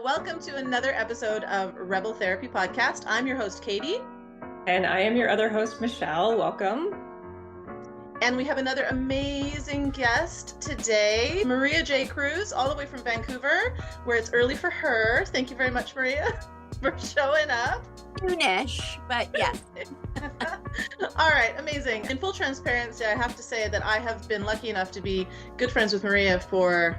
Welcome to another episode of Rebel Therapy Podcast. I'm your host, Katie. And I am your other host, Michelle. Welcome. And we have another amazing guest today, Maria J. Cruz, all the way from Vancouver, where it's early for her. Thank you very much, Maria, for showing up. Soonish, but yes. All right, amazing. In full transparency, I have to say that I have been lucky enough to be good friends with Maria for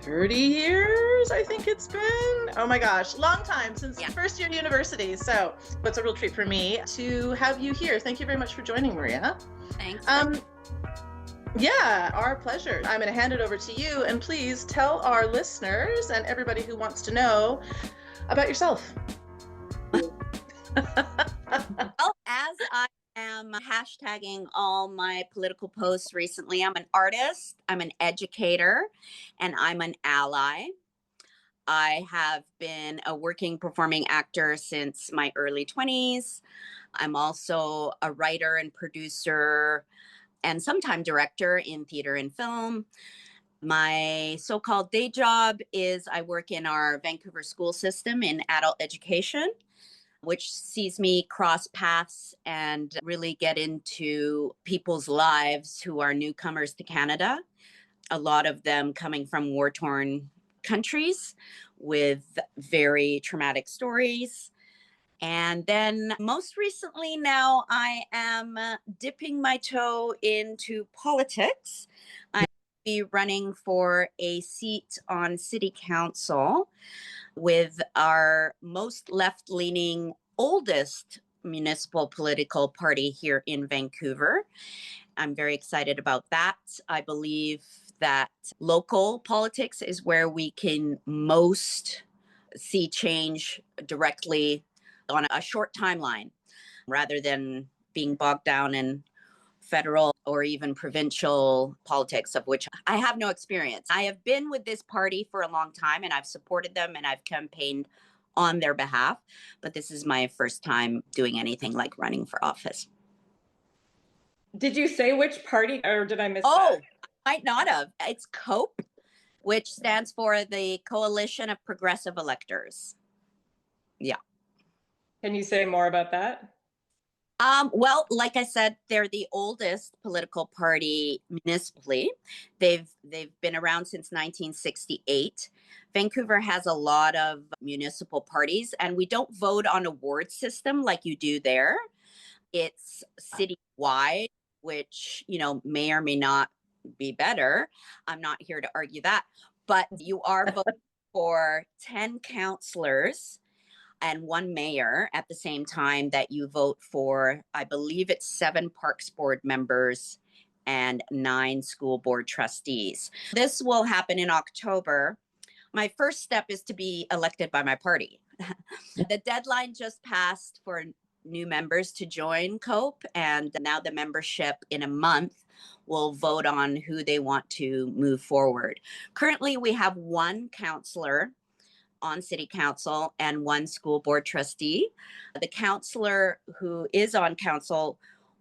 30 years, I think it's been. Oh my gosh, long time, since first year university. So it's a real treat for me to have you here. Thank you very much for joining, Maria. Thanks. Yeah, our pleasure. I'm going to hand it over to you, and please tell our listeners and everybody who wants to know about yourself. Well, as I am hashtagging all my political posts recently, I'm an artist, I'm an educator, and I'm an ally. I have been a working performing actor since my early 20s. I'm also a writer and producer and sometime director in theater and film. My so-called day job is I work in our Vancouver school system in adult education, which sees me cross paths and really get into people's lives who are newcomers to Canada, a lot of them coming from war-torn countries with very traumatic stories. And then most recently now, I am dipping my toe into politics. I'll be running for a seat on City Council with our most left-leaning, oldest municipal political party here in Vancouver. I'm very excited about that. I believe that local politics is where we can most see change directly on a short timeline, rather than being bogged down in federal or even provincial politics, of which I have no experience. I have been with this party for a long time, and I've supported them and I've campaigned on their behalf, but this is my first time doing anything like running for office. Did you say which party, or did I miss that? Oh, I might not have. It's COPE, which stands for the Coalition of Progressive Electors. Yeah. Can you say more about that? Well, like I said, they're the oldest political party municipally. They've been around since 1968. Vancouver has a lot of municipal parties, and we don't vote on a ward system like you do there. It's citywide, which, may or may not be better. I'm not here to argue that, but you are voting for 10 councillors and one mayor at the same time that you vote for, I believe it's 7 Parks Board members and 9 school board trustees. This will happen in October. My first step is to be elected by my party. The deadline just passed for new members to join COPE, and now the membership in a month will vote on who they want to move forward. Currently, we have 1 councillor on City Council and 1 school board trustee. The councillor who is on council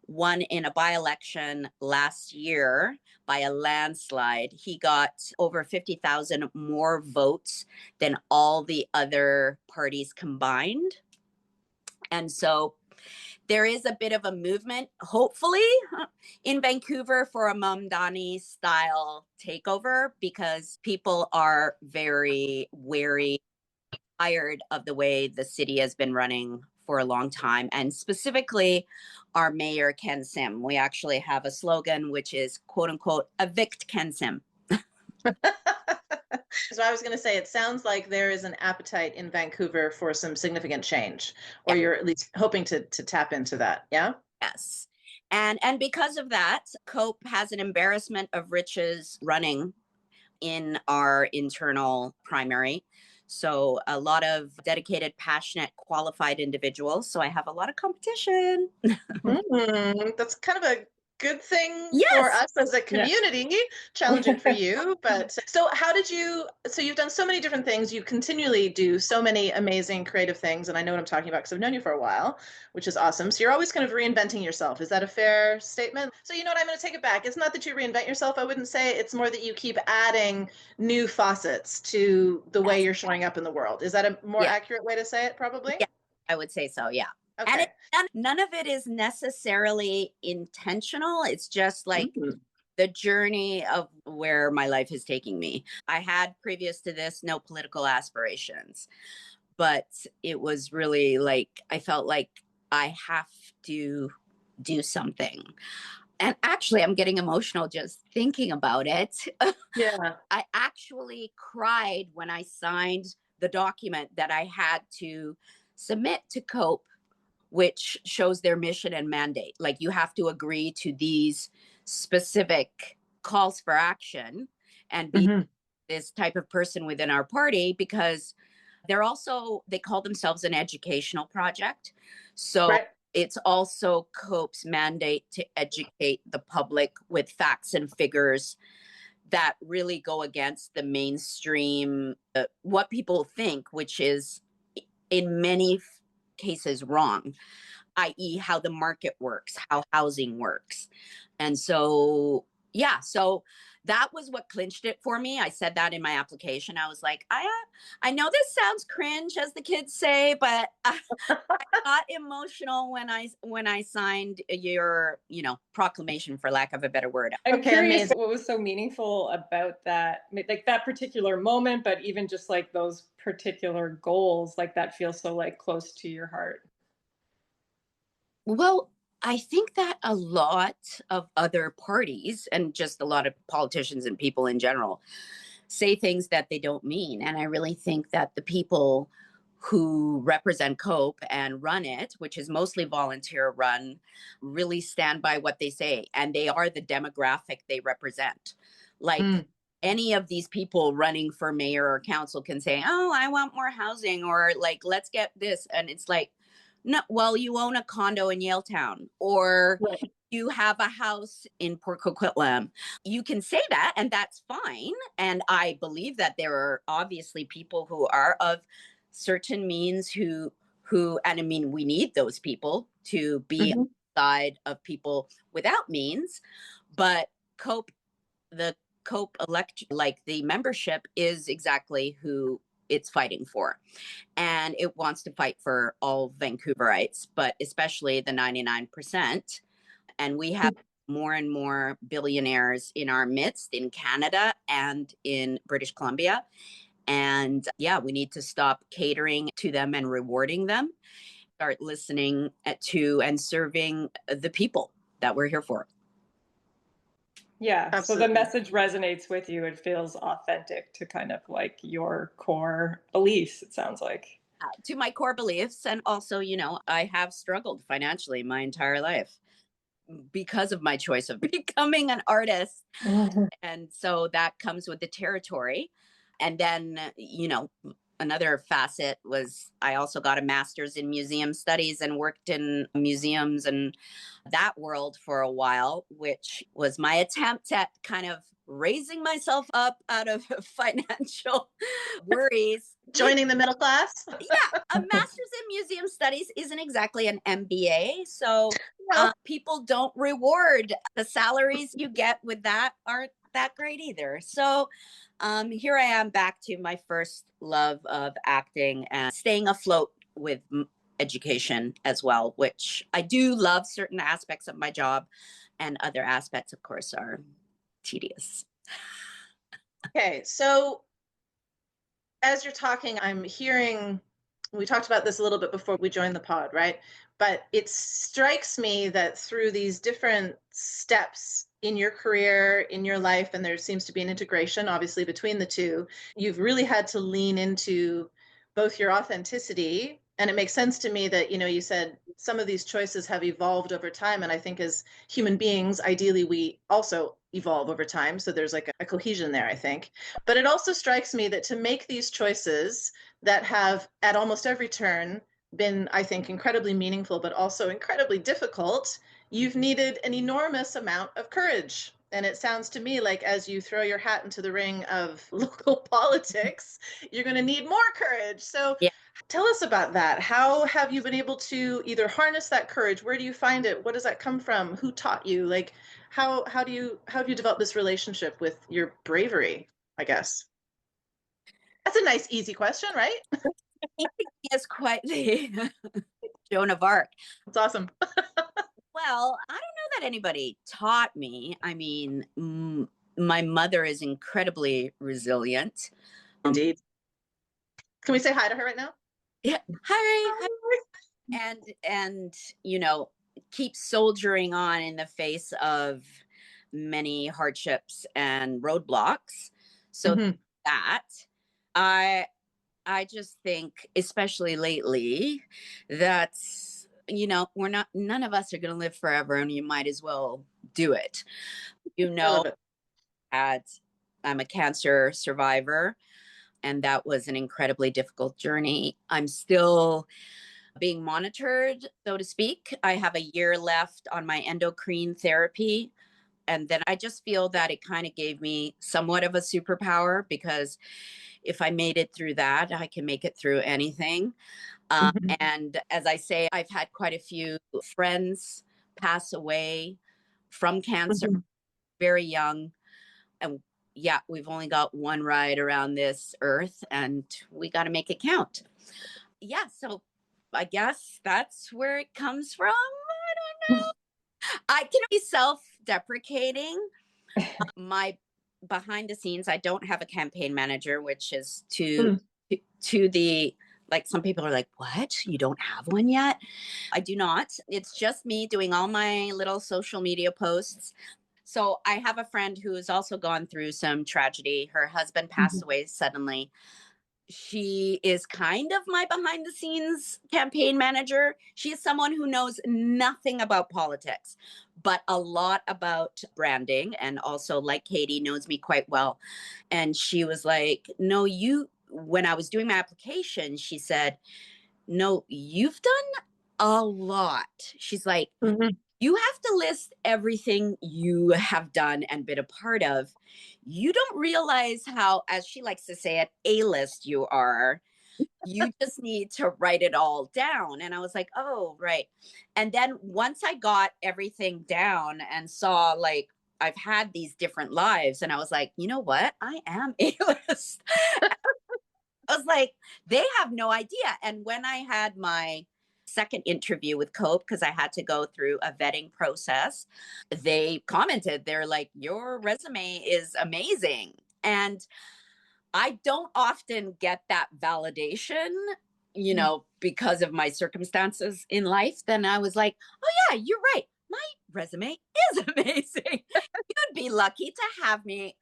won in a by-election last year by a landslide. He got over 50,000 more votes than all the other parties combined. And so there is a bit of a movement, hopefully, in Vancouver for a Mamdani style takeover, because people are very wary, tired of the way the city has been running for a long time, and specifically our mayor, Ken Sim. We actually have a slogan, which is, quote unquote, evict Ken Sim. So I was going to say, it sounds like there is an appetite in Vancouver for some significant change, or you're at least hoping to tap into that. Yeah. Yes. And because of that, COPE has an embarrassment of riches running in our internal primary. So a lot of dedicated, passionate, qualified individuals. So I have a lot of competition. That's kind of a good thing for Yes. us as a community, challenging for you. But so so you've done so many different things. You continually do so many amazing creative things. And I know what I'm talking about because I've known you for a while, which is awesome. So you're always kind of reinventing yourself. Is that a fair statement? So you know what, I'm going to take it back. It's not that you reinvent yourself. I wouldn't say. It's more that you keep adding new facets to the way you're showing up in the world. Is that a more accurate way to say it, probably? Yeah, I would say so. Yeah. Okay. And none of it is necessarily intentional. It's just like the journey of where my life is taking me. I had previous to this no political aspirations, but it was really like I felt like I have to do something. And actually, I'm getting emotional just thinking about it. Yeah. I actually cried when I signed the document that I had to submit to COPE, which shows their mission and mandate. Like you have to agree to these specific calls for action and be this type of person within our party, because they call themselves an educational project. So it's also COPE's mandate to educate the public with facts and figures that really go against the mainstream, what people think, which is in many cases wrong, i.e. how the market works, how housing works. And so, so that was what clinched it for me. I said that in my application. I was like, I know this sounds cringe, as the kids say, but I got emotional when I signed your, proclamation, for lack of a better word. I'm curious what was so meaningful about that, like that particular moment, but even just like those particular goals, like that feels so like close to your heart. Well, I think that a lot of other parties and just a lot of politicians and people in general say things that they don't mean. And I really think that the people who represent COPE and run it, which is mostly volunteer run, really stand by what they say. And they are the demographic they represent. Like any of these people running for mayor or council can say, oh, I want more housing, or like, let's get this. And it's like, no, well, you own a condo in Yaletown, or you have a house in Port Coquitlam. You can say that, and that's fine. And I believe that there are obviously people who are of certain means who, and I mean, we need those people to be on the side of people without means. But the COPE like the membership is exactly who it's fighting for. And it wants to fight for all Vancouverites, but especially the 99%. And we have more and more billionaires in our midst in Canada and in British Columbia. And we need to stop catering to them and rewarding them, start listening to and serving the people that we're here for. Yeah. Absolutely. So the message resonates with you. It feels authentic to kind of like your core beliefs, it sounds like. To my core beliefs. And also, I have struggled financially my entire life because of my choice of becoming an artist. And so that comes with the territory. And then, another facet was I also got a master's in museum studies and worked in museums and that world for a while, which was my attempt at kind of raising myself up out of financial worries. Joining the middle class? Yeah, a master's in museum studies isn't exactly an MBA. So people don't reward the salaries you get with that aren't that great either. So here I am back to my first love of acting and staying afloat with education as well, which I do love certain aspects of my job, and other aspects, of course, are tedious. Okay, so as you're talking, I'm hearing, we talked about this a little bit before we joined the pod, right? But it strikes me that through these different steps in your career, in your life, and there seems to be an integration, obviously, between the two, you've really had to lean into both your authenticity. And it makes sense to me that, you said some of these choices have evolved over time. And I think as human beings, ideally, we also evolve over time. So there's like a cohesion there, I think. But it also strikes me that to make these choices that have at almost every turn been, I think, incredibly meaningful, but also incredibly difficult, you've needed an enormous amount of courage. And it sounds to me like as you throw your hat into the ring of local politics, you're going to need more courage. So Yeah. tell us about that. How have you been able to either harness that courage? Where do you find it? What does that come from? Who taught you? Like, how have you developed this relationship with your bravery, I guess? That's a nice, easy question, right? It's quite the Joan of Arc. It's awesome. Well, I don't know that anybody taught me. I mean, my mother is incredibly resilient. Indeed. Can we say hi to her right now? Yeah. Hi. And you know, keep soldiering on in the face of many hardships and roadblocks. So that I just think, especially lately, that, you know, none of us are going to live forever, and you might as well do it. You I know, love it. I'm a cancer survivor, and that was an incredibly difficult journey. I'm still being monitored, so to speak. I have a year left on my endocrine therapy. And then I just feel that it kind of gave me somewhat of a superpower, because if I made it through that, I can make it through anything. And as I say, I've had quite a few friends pass away from cancer very young. And yeah, we've only got one ride around this earth, and we got to make it count. Yeah, so I guess that's where it comes from. I don't know. I can be self-deprecating. My behind the scenes, I don't have a campaign manager, which is to the, like, some people are like, what? You don't have one yet? I do not. It's just me doing all my little social media posts. So I have a friend who has also gone through some tragedy. Her husband passed away suddenly. She is kind of my behind the scenes campaign manager. She is someone who knows nothing about politics, but a lot about branding. And also, like Katie, knows me quite well. And she was like, no, when I was doing my application, she said, no, you've done a lot. She's like, you have to list everything you have done and been a part of. You don't realize how, as she likes to say it, A-list you are. You just need to write it all down. And I was like, oh, right. And then once I got everything down and saw, like, I've had these different lives, and I was like, you know what? I am A-list. I was like, they have no idea. And when I had my second interview with COPE, because I had to go through a vetting process, they commented, they're like, your resume is amazing. And I don't often get that validation, you know, because of my circumstances in life. Then I was like, oh yeah, you're right. My resume is amazing. You'd be lucky to have me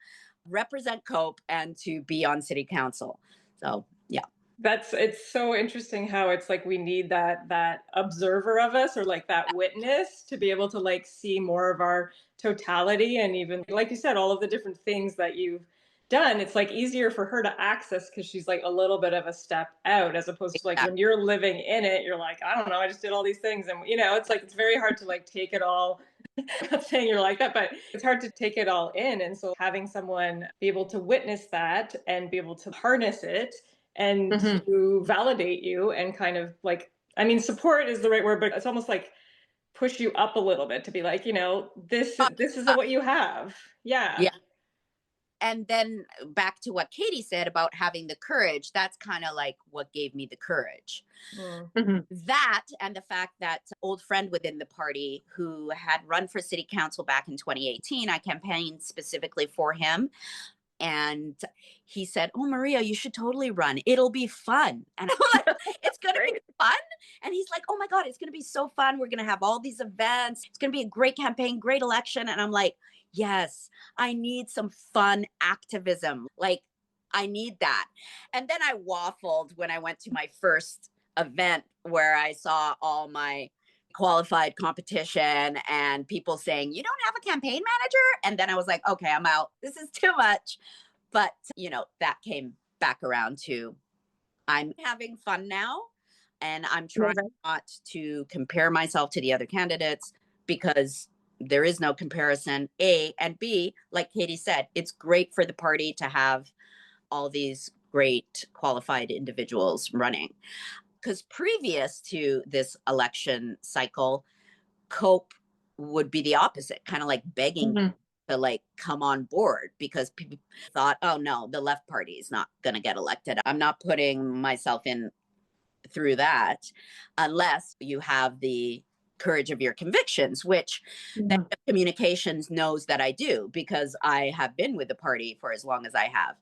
represent COPE and to be on city council. So yeah. It's so interesting how it's like we need that observer of us, or like that witness, to be able to like see more of our totality. And even like you said, all of the different things that you've done, it's like easier for her to access because she's like a little bit of a step out, as opposed to like when you're living in it, you're like, I don't know, I just did all these things. And you know, it's like, it's very hard to like take it all. I'm not saying you're like that, but it's hard to take it all in. And so having someone be able to witness that and be able to harness it and to validate you and kind of like, I mean, support is the right word, but it's almost like push you up a little bit to be like, you know, this is what you have. Yeah. And then back to what Katie said about having the courage, that's kind of like what gave me the courage. That, and the fact that old friend within the party who had run for city council back in 2018, I campaigned specifically for him. And he said, oh, Maria, you should totally run. It'll be fun. And I'm like, it's going to be fun. And he's like, oh my God, it's going to be so fun. We're going to have all these events. It's going to be a great campaign, great election. And I'm like, yes, I need some fun activism. Like, I need that. And then I waffled when I went to my first event where I saw all my qualified competition and people saying, you don't have a campaign manager? And then I was like, okay, I'm out. This is too much. But, you know, that came back around to, I'm having fun now, and I'm trying not to compare myself to the other candidates, because there is no comparison, A, and B, like Katie said, it's great for the party to have all these great qualified individuals running. Because previous to this election cycle, COPE would be the opposite, kind of like begging to like come on board, because people thought, oh no, the left party is not going to get elected. I'm not putting myself in through that unless you have the courage of your convictions, which the communications knows that I do, because I have been with the party for as long as I have.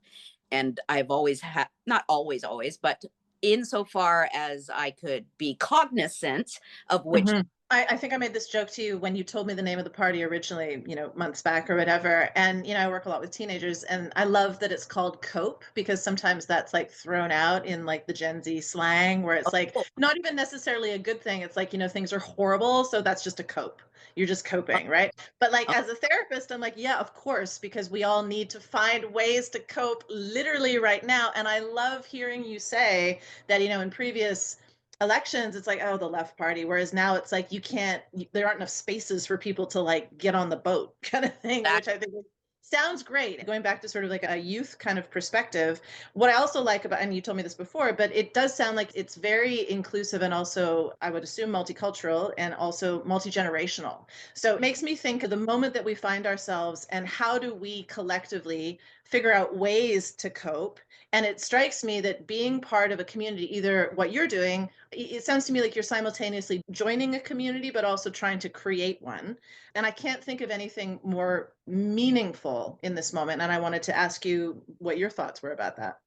And I've always had, not always, but insofar as I could be cognizant of which. I think I made this joke to you when you told me the name of the party originally, months back or whatever. And, I work a lot with teenagers, and I love that it's called COPE, because sometimes that's like thrown out in like the Gen Z slang, where it's like not even necessarily a good thing. It's like, things are horrible, so that's just a cope. You're just coping, right? But like as a therapist, I'm like, yeah, of course, because we all need to find ways to cope literally right now. And I love hearing you say that, in previous elections, it's like, oh, the left party, whereas now it's like there aren't enough spaces for people to like get on the boat kind of thing, which I think sounds great. Going back to sort of like a youth kind of perspective, what I also like about, and you told me this before, but it does sound like it's very inclusive, and also I would assume multicultural, and also multi-generational. So it makes me think of the moment that we find ourselves, and how do we collectively figure out ways to cope. And it strikes me that being part of a community, either what you're doing, it sounds to me like you're simultaneously joining a community, but also trying to create one. And I can't think of anything more meaningful in this moment. And I wanted to ask you what your thoughts were about that.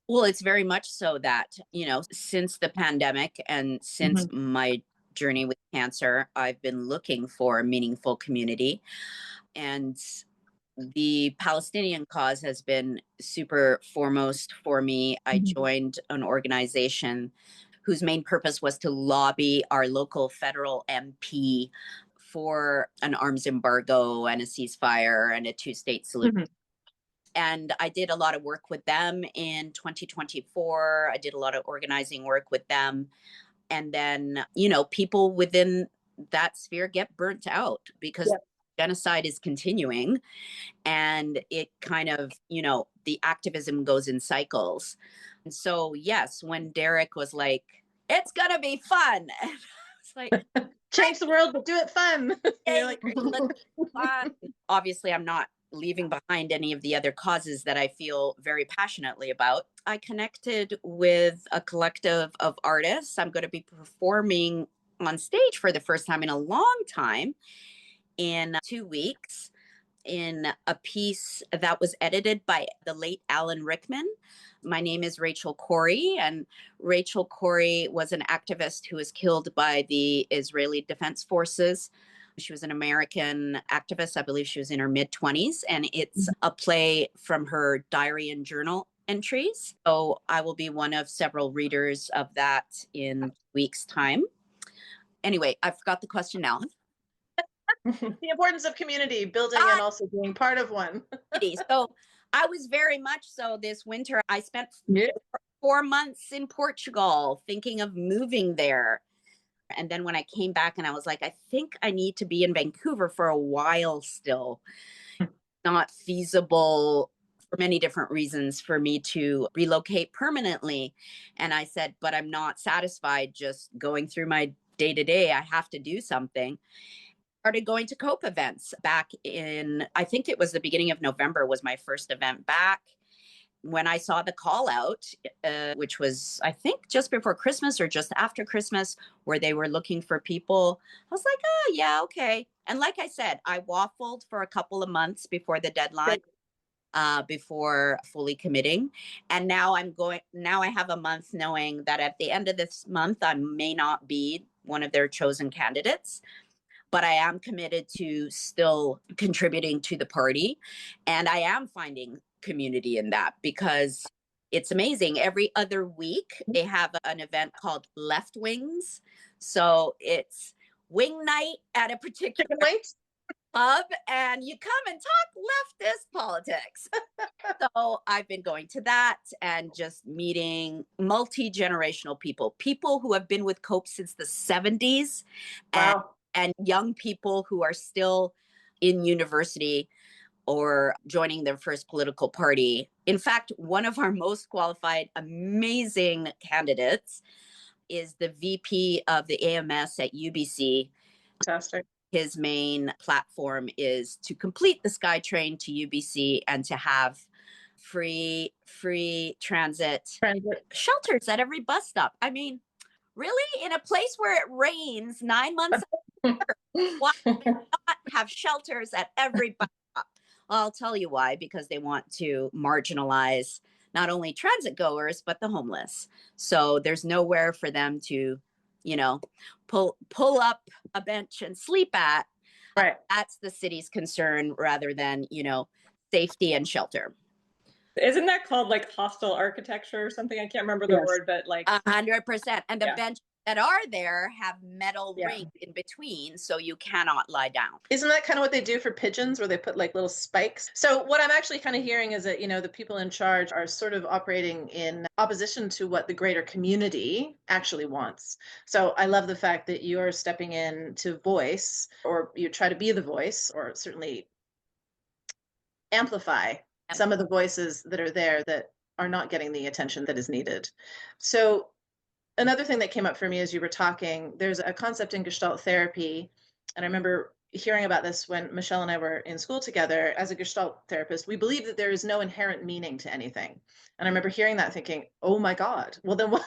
Well, it's very much so that, since the pandemic and since my journey with cancer, I've been looking for a meaningful community. And the Palestinian cause has been super foremost for me. I joined an organization whose main purpose was to lobby our local federal MP for an arms embargo and a ceasefire and a two-state solution. And I did a lot of work with them in 2024. I did a lot of organizing work with them. And then, people within that sphere get burnt out because genocide is continuing, and it kind of, the activism goes in cycles. And so, yes, when Derek was like, it's gonna be fun, and it's like, change the world, but do it fun. You're like, fun. Obviously, I'm not leaving behind any of the other causes that I feel very passionately about. I connected with a collective of artists. I'm going to be performing on stage for the first time in a long time in 2 weeks, in a piece that was edited by the late Alan Rickman. My name is Rachel Corrie, and Rachel Corrie was an activist who was killed by the Israeli Defense Forces. She was an American activist. I believe she was in her mid-20s, and it's a play from her diary and journal entries. So I will be one of several readers of that in a week's time. Anyway, I forgot the question now. The importance of community building and also being part of one. So I was very much so this winter. I spent 4 months in Portugal thinking of moving there. And then when I came back, and I was like, I think I need to be in Vancouver for a while still. Not feasible for many different reasons for me to relocate permanently. And I said, but I'm not satisfied just going through my day-to-day. I have to do something. Started going to COPE events back in, I think it was the beginning of November was my first event back. When I saw the call out, which was, I think, just before Christmas or just after Christmas, where they were looking for people, I was like, oh, yeah, okay. And like I said, I waffled for a couple of months before the deadline, before fully committing. And now I have a month knowing that at the end of this month, I may not be one of their chosen candidates, but I am committed to still contributing to the party. And I am finding community in that, because it's amazing. Every other week, they have an event called Left Wings. So it's wing night at a particular pub, and you come and talk leftist politics. So I've been going to that and just meeting multi-generational people who have been with COPE since the 70s. Wow. and young people who are still in university or joining their first political party. In fact, one of our most qualified, amazing candidates is the VP of the AMS at UBC. Fantastic. His main platform is to complete the SkyTrain to UBC and to have free transit shelters at every bus stop. I mean, really, in a place where it rains 9 months a year, why not have shelters at every bus stop? Well, I'll tell you why, because they want to marginalize not only transit goers, but the homeless. So there's nowhere for them to, you know, pull up a bench and sleep at. Right. That's the city's concern rather than, you know, safety and shelter. Isn't that called like hostile architecture or something? I can't remember the word, but like 100%. And the Yeah. benches that are there have metal Yeah. rings in between, so you cannot lie down. Isn't that kind of what they do for pigeons, where they put like little spikes? So what I'm actually kind of hearing is that, you know, the people in charge are sort of operating in opposition to what the greater community actually wants. So I love the fact that you're stepping in to voice, or you try to be the voice, or certainly amplify some of the voices that are there that are not getting the attention that is needed. So another thing that came up for me as you were talking, there's a concept in Gestalt therapy, and I remember hearing about this when Michelle and I were in school together. As a Gestalt therapist, we believe that there is no inherent meaning to anything. And I remember hearing that thinking, oh my God, well then what?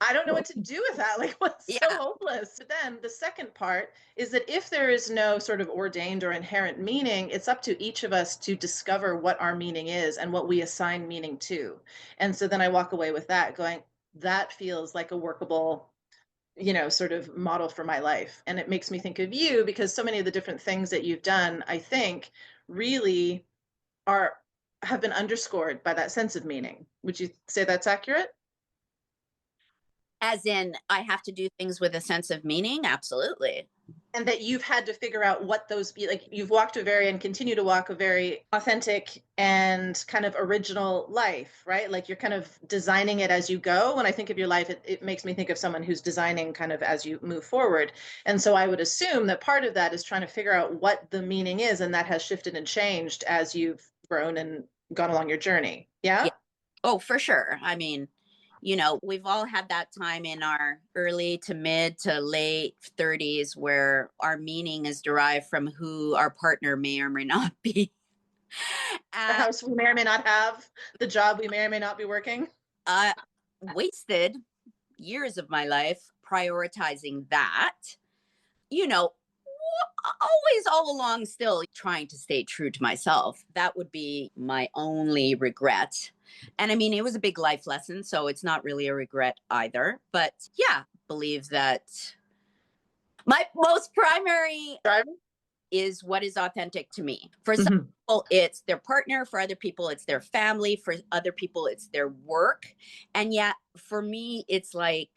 I don't know what to do with that. Like, what's so hopeless? But then the second part is that if there is no sort of ordained or inherent meaning, it's up to each of us to discover what our meaning is and what we assign meaning to. And so then I walk away with that going, that feels like a workable, you know, sort of model for my life. And it makes me think of you, because so many of the different things that you've done, I think, really have been underscored by that sense of meaning. Would you say that's accurate? As in, I have to do things with a sense of meaning? Absolutely. And that you've had to figure out what those be. Like, you've walked and continue to walk a very authentic and kind of original life, right? Like, you're kind of designing it as you go. When I think of your life, it makes me think of someone who's designing kind of as you move forward. And so I would assume that part of that is trying to figure out what the meaning is, and that has shifted and changed as you've grown and gone along your journey. Yeah? Oh, for sure. I mean, you know, we've all had that time in our early to mid to late 30s where our meaning is derived from who our partner may or may not be. The house we may or may not have, the job we may or may not be working. Wasted years of my life prioritizing that, you know, always all along still trying to stay true to myself. That would be my only regret. And I mean, it was a big life lesson, so it's not really a regret either. But yeah, believe that my most primary is what is authentic to me. For some people, it's their partner. For other people, it's their family. For other people, it's their work. And yet, for me, it's like,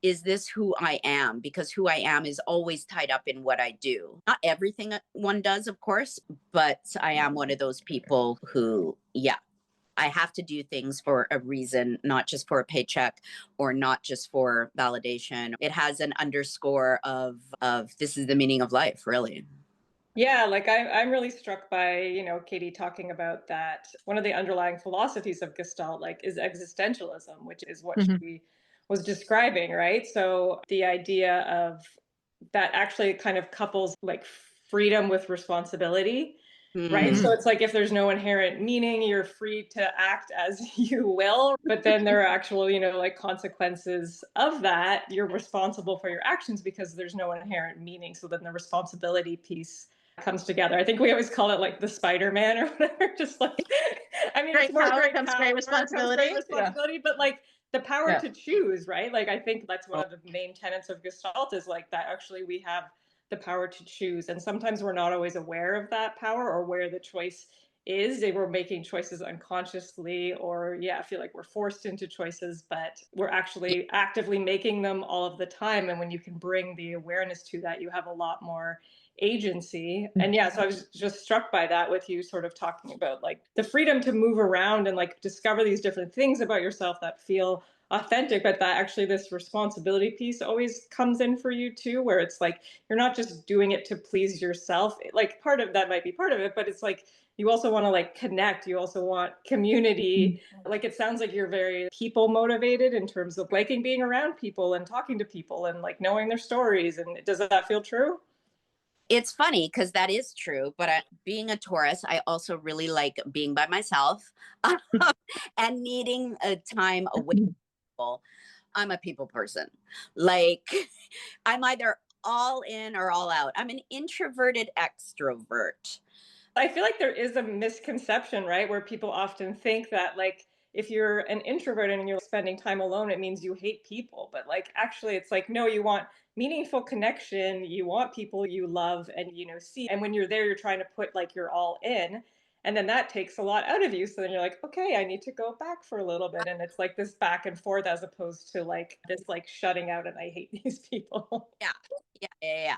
is this who I am? Because who I am is always tied up in what I do. Not everything one does, of course, but I am one of those people who, I have to do things for a reason, not just for a paycheck or not just for validation. It has an underscore of this is the meaning of life, really. Yeah, like I'm really struck by, you know, Katie talking about that. One of the underlying philosophies of Gestalt, like, is existentialism, which is what she was describing, right? So the idea of that actually kind of couples like freedom with responsibility. Right. So it's like, if there's no inherent meaning, you're free to act as you will. But then there are actual, you know, like consequences of that. You're responsible for your actions because there's no inherent meaning. So then the responsibility piece comes together. I think we always call it like the Spider-Man or whatever. Just like, I mean, great it's more power great comes power, great responsibility. comes great responsibility, but like the power to choose, right? Like, I think that's one of the main tenets of Gestalt, is like that actually we have the power to choose. And sometimes we're not always aware of that power or where the choice is. We're making choices unconsciously, or I feel like we're forced into choices, but we're actually actively making them all of the time. And when you can bring the awareness to that, you have a lot more agency. And so I was just struck by that with you sort of talking about like the freedom to move around and like discover these different things about yourself that feel authentic, but that actually this responsibility piece always comes in for you too, where it's like you're not just doing it to please yourself. Like part of that might be part of it, but it's like you also want to like connect, you also want community. Like it sounds like you're very people motivated in terms of liking being around people and talking to people and like knowing their stories. And does that feel true? It's funny because that is true, but being a Taurus, I also really like being by myself and needing a time away from people. I'm a people person. Like, I'm either all in or all out. I'm an introverted extrovert. I feel like there is a misconception, right? Where people often think that like if you're an introvert and you're spending time alone, it means you hate people. But like actually it's like, no, you want meaningful connection, you want people you love and see. And when you're there, you're trying to put like you're all in. And then that takes a lot out of you. So then you're like, okay, I need to go back for a little bit. And it's like this back and forth as opposed to like this like shutting out and I hate these people. Yeah.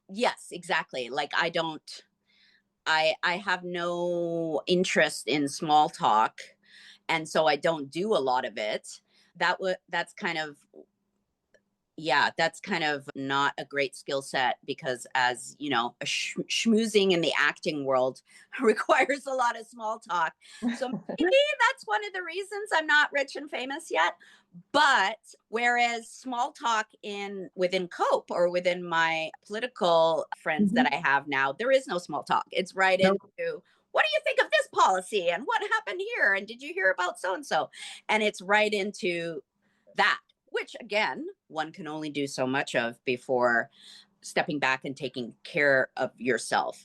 Yes, exactly. Like I have no interest in small talk, and so I don't do a lot of it. That's kind of not a great skill set because, as you know, schmoozing in the acting world requires a lot of small talk. So maybe that's one of the reasons I'm not rich and famous yet. But whereas small talk within COPE or within my political friends that I have now, there is no small talk. It's right into, what do you think of this policy and what happened here? And did you hear about so-and-so? And it's right into that, which again, one can only do so much of before stepping back and taking care of yourself.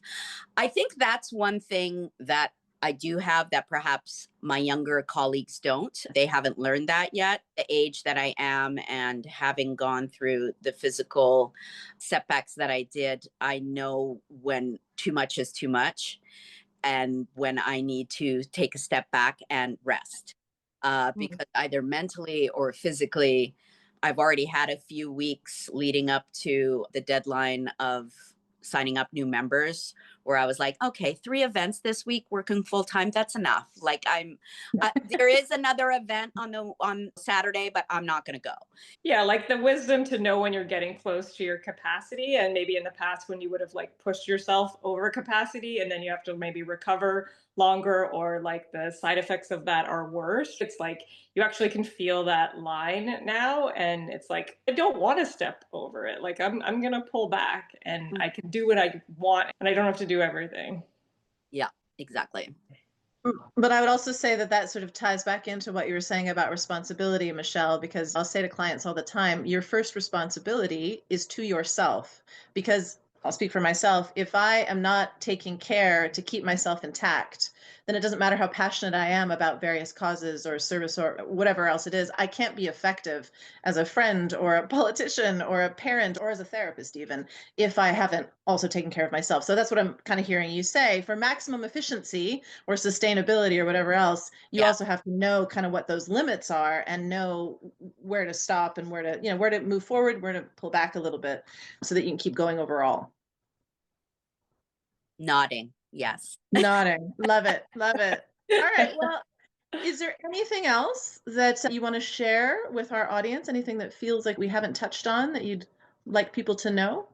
I think that's one thing that I do have that perhaps my younger colleagues don't. They haven't learned that yet. The age that I am and having gone through the physical setbacks that I did, I know when too much is too much and when I need to take a step back and rest. Because either mentally or physically, I've already had a few weeks leading up to the deadline of signing up new members where I was like, okay, 3 events this week working full time. That's enough. Like there is another event on Saturday, but I'm not going to go. Yeah. Like the wisdom to know when you're getting close to your capacity. And maybe in the past when you would have like pushed yourself over capacity and then you have to maybe recover longer or like the side effects of that are worse. It's like you actually can feel that line now. And it's like, I don't want to step over it. Like I'm going to pull back and I can do what I want and I don't have to do everything. Yeah, exactly. But I would also say that sort of ties back into what you were saying about responsibility, Michelle, because I'll say to clients all the time, your first responsibility is to yourself. Because I'll speak for myself, if I am not taking care to keep myself intact, then it doesn't matter how passionate I am about various causes or service or whatever else it is, I can't be effective as a friend or a politician or a parent or as a therapist even, if I haven't also taken care of myself. So that's what I'm kind of hearing you say. For maximum efficiency or sustainability or whatever else, you also have to know kind of what those limits are and know where to stop and where to move forward, where to pull back a little bit so that you can keep going overall. Nodding. Yes. Nodding. Love it. Love it. All right. Well, is there anything else that you want to share with our audience? Anything that feels like we haven't touched on that you'd like people to know?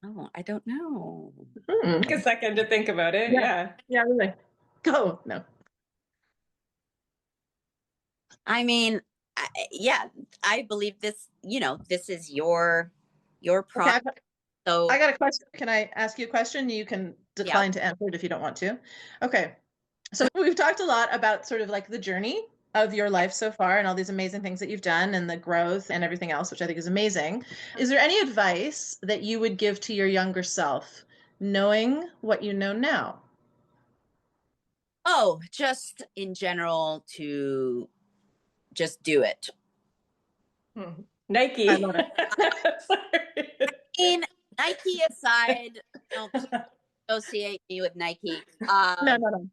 Oh, I don't know. Take a second to think about it. Yeah. Yeah, really. Go. No. I mean, I believe this, this is your product. Okay, So I got a question. Can I ask you a question? You can decline to answer it if you don't want to. Okay. So we've talked a lot about sort of like the journey of your life so far and all these amazing things that you've done and the growth and everything else, which I think is amazing. Is there any advice that you would give to your younger self, knowing what you know now? Oh, just in general to just do it. Nike. I love it. I mean, Nike aside, don't associate me with Nike. No.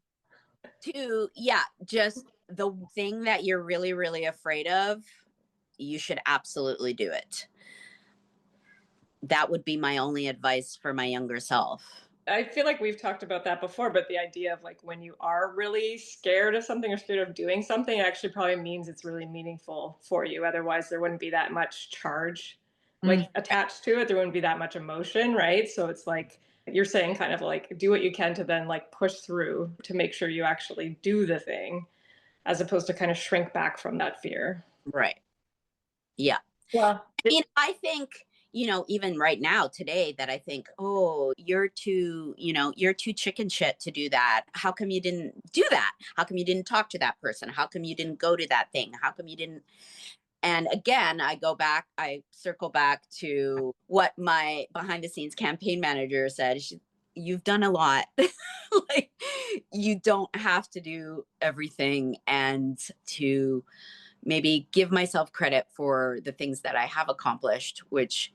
Just the thing that you're really, really afraid of, you should absolutely do it. That would be my only advice for my younger self. I feel like we've talked about that before, but the idea of like when you are really scared of something or scared of doing something, it actually probably means it's really meaningful for you. Otherwise, there wouldn't be that much charge like attached to it. There wouldn't be that much emotion, right? So it's like you're saying kind of like do what you can to then like push through to make sure you actually do the thing, as opposed to kind of shrink back from that fear. Right. Yeah. Well, I mean, I think, even right now today that I think, oh, you're too chicken shit to do that. How come you didn't do that? How come you didn't talk to that person? How come you didn't go to that thing? How come you didn't? And again, I circle back to what my behind the scenes campaign manager said. You've done a lot. Like, you don't have to do everything, and to maybe give myself credit for the things that I have accomplished, which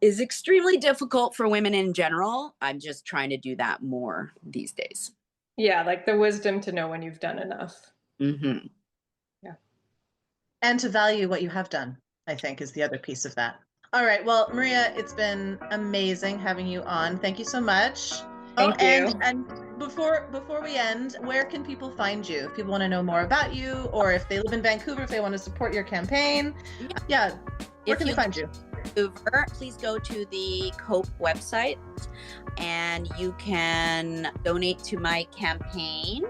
is extremely difficult for women in general. I'm just trying to do that more these days. Yeah, like the wisdom to know when you've done enough. Mm-hmm. Yeah. And to value what you have done, I think, is the other piece of that. All right. Well, Maria, it's been amazing having you on. Thank you so much. Thank you. And before we end, where can people find you? If people want to know more about you, or if they live in Vancouver, if they want to support your campaign, where can they find you? Vancouver, please go to the COPE website and you can donate to my campaign.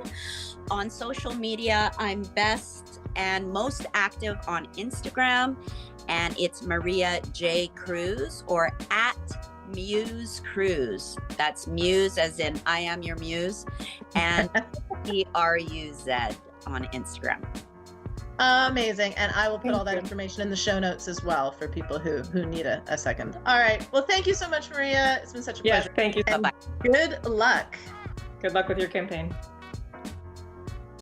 On social media, I'm best and most active on Instagram, and it's Maria J. Cruz, or at Muse Cruz. That's Muse as in I am your muse, and CRUZ on Instagram. Amazing. And I will put all that information in the show notes as well for people who need a second. All right. Well, thank you so much, Maria. It's been such a pleasure. Thank you. And good luck. Good luck with your campaign.